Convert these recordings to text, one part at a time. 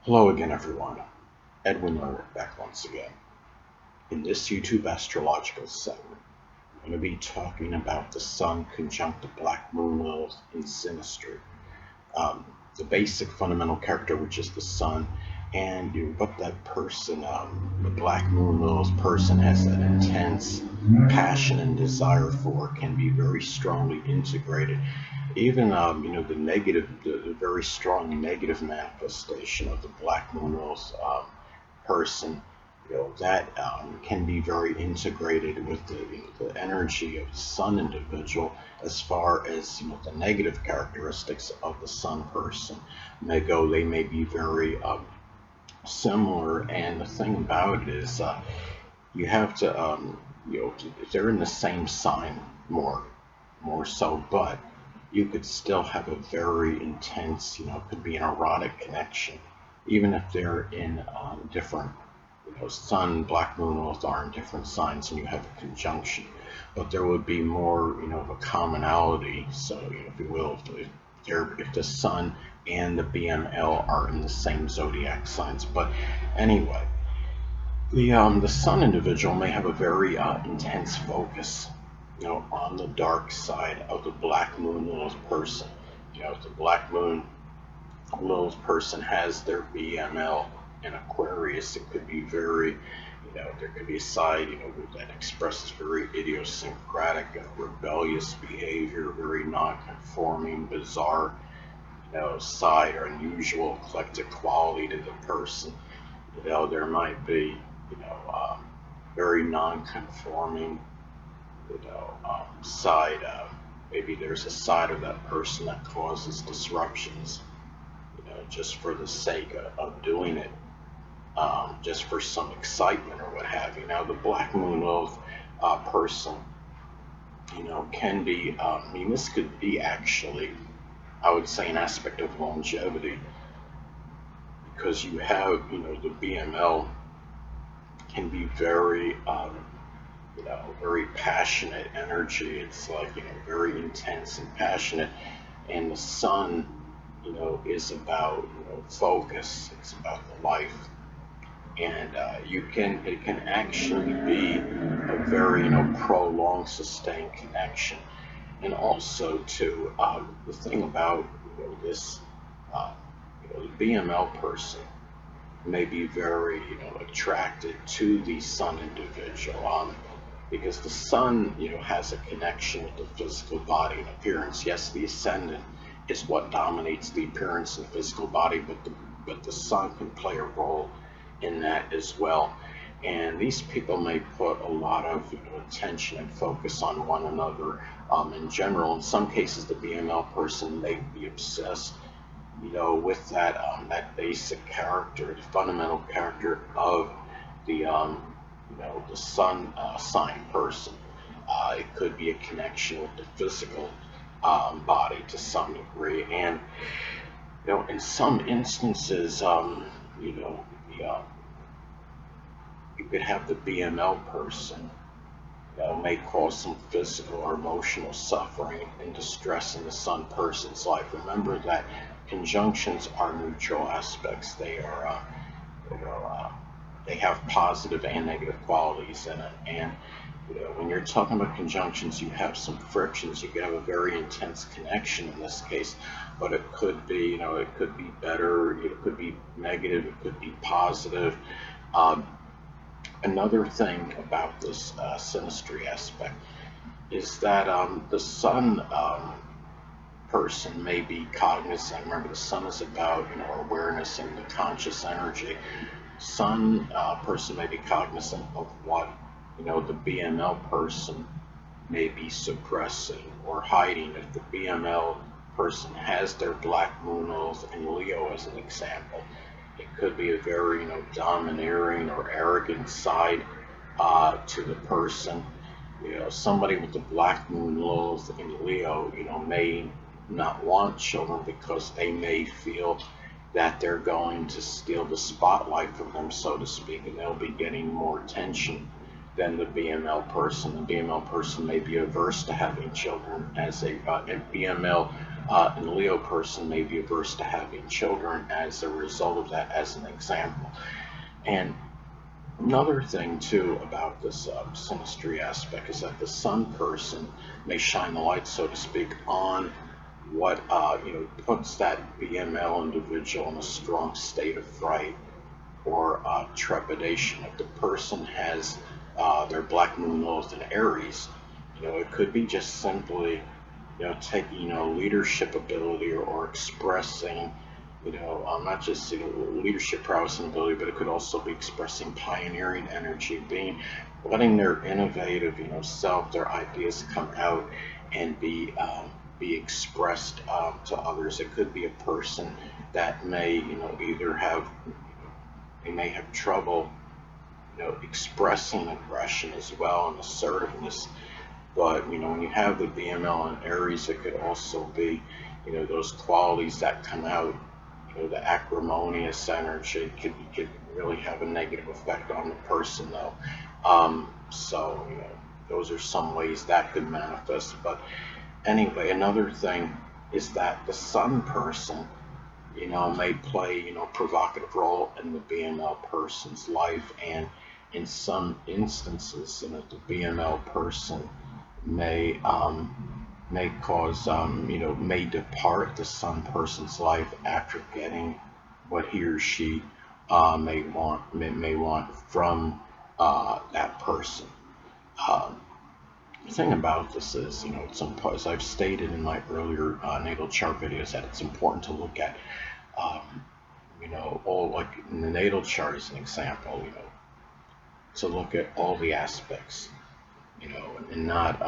Hello again, everyone. Edwin Learnard back once again. In this YouTube astrological segment, I'm going to be talking about the Sun conjunct the Black Moon Lilith in Synastry. Um, the basic fundamental character, which is the Sun, and what that person, the Black Moon Lilith person, has that intense passion and desire for, can be very strongly integrated. Even the very strong negative manifestation of the Black Moon Lilith person, that can be very integrated with the energy of the Sun individual, as far as the negative characteristics of the Sun person may go. They may be very similar, and the thing about it is, you have to they're in the same sign more so, but you could still have a very intense, could be an erotic connection, even if they're in different, Sun, Black Moon, both are in different signs, and you have a conjunction. But there would be more, of a commonality. So, if you will, if the Sun and the BML are in the same zodiac signs. But anyway, the Sun individual may have a very intense focus, on the dark side of the Black Moon Lilith person. If the Black Moon Lilith person has their BML in Aquarius, it could be very, there could be a side, that expresses very idiosyncratic, rebellious behavior, very non-conforming, bizarre, side or unusual, eclectic quality to the person. There might be, very non-conforming, side. Maybe there's a side of that person that causes disruptions, just for the sake of doing it, just for some excitement or what have you. Now, the Black Moon Lilith person, can be, this could be actually, I would say, an aspect of longevity, because you have, the BML can be very, very passionate energy. It's like, very intense and passionate. And the Sun, is about, focus. It's about the life. And it can actually be a very, prolonged, sustained connection. And also, too, the thing about, this, the BML person may be very, attracted to the Sun individual, because the Sun, has a connection with the physical body and appearance. Yes, the ascendant is what dominates the appearance and physical body, but the Sun can play a role in that as well. And these people may put a lot of, attention and focus on one another. In general, in some cases, the BML person may be obsessed, with that basic character, the fundamental character of the Sun sign person. It could be a connection with the physical body to some degree, and in some instances, you could have the BML person, may cause some physical or emotional suffering and distress in the Sun person's life. Remember that conjunctions are neutral aspects. They are, they have positive and negative qualities in it. And when you're talking about conjunctions, you have some frictions. You could have a very intense connection in this case, but it could be, it could be better. It could be negative. It could be positive. Another thing about this synastry aspect is that the Sun person may be cognizant. Remember, the Sun is about, awareness and the conscious energy. Sun person may be cognizant of what, the BML person may be suppressing or hiding. If the BML person has their Black Moon Lilith in Leo, as an example, it could be a very, domineering or arrogant side to the person. Somebody with the Black Moon Lilith in Leo, may not want children because they may feel that they're going to steal the spotlight from them, so to speak, and they'll be getting more attention than the BML person. The BML person may be averse to having children, as a BML And the Leo person may be averse to having children as a result of that, as an example. And another thing too about this synastry aspect is that the sun person may shine the light, so to speak, on what puts that BML individual in a strong state of fright or trepidation. If the person has their Black Moon Lilith in Aries, it could be just simply taking leadership ability or expressing not just leadership prowess and ability, but it could also be expressing pioneering energy, letting their innovative self, their ideas come out and be expressed to others. It could be a person that may either have they may have trouble expressing aggression as well and assertiveness. But when you have the BML and Aries, it could also be those qualities that come out. The acrimonious energy could really have a negative effect on the person, though. So those are some ways that could manifest. But anyway, another thing is that the sun person may play a provocative role in the BML person's life, and in some instances the BML person may cause may depart the sun person's life after getting what he or she may want from that person. The thing about this is, as I've stated in my earlier natal chart videos, that it's important to look at all, like in the natal chart as an example, to look at all the aspects, and not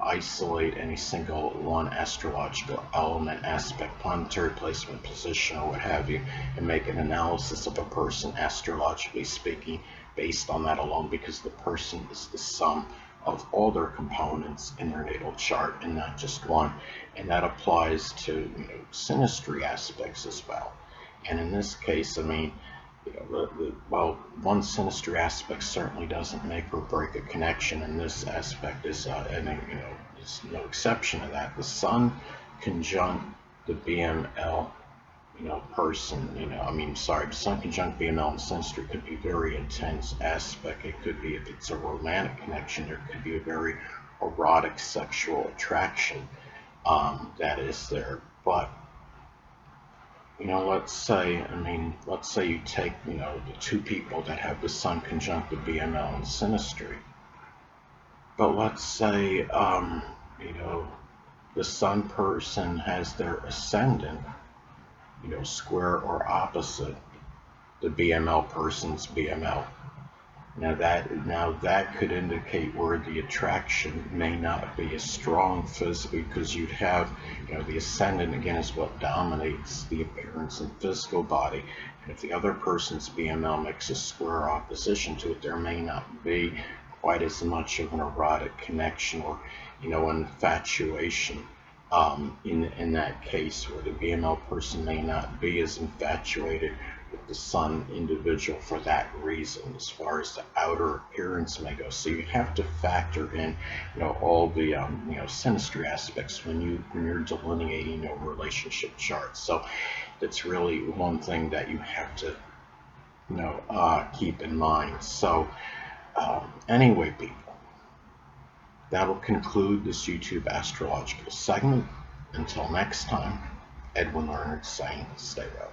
isolate any single one astrological element, aspect, planetary placement, position, or what have you, and make an analysis of a person astrologically speaking based on that alone, because the person is the sum of all their components in their natal chart and not just one. And that applies to synastry aspects as well. And in this case, I mean, one synastry aspect certainly doesn't make or break a connection, and this aspect is, is no exception to that. The Sun conjunct the BML, person, the Sun conjunct BML and synastry could be a very intense aspect. It could be, if it's a romantic connection, there could be a very erotic sexual attraction that is there. But let's say you take, the two people that have the Sun conjunct the BML and synastry. But let's say, the Sun person has their ascendant, square or opposite the BML person's BML. Now that could indicate where the attraction may not be as strong physically, because you'd have, the ascendant again is what dominates the appearance and physical body. And if the other person's BML makes a square opposition to it, there may not be quite as much of an erotic connection or, infatuation. In that case, where the BML person may not be as infatuated with the Sun individual for that reason, as far as the outer appearance may go. So you have to factor in, all the synastry aspects when you're delineating a relationship chart. So that's really one thing that you have to keep in mind. So anyway, people, that'll conclude this YouTube astrological segment. Until next time, Edwin Learnard saying, stay well.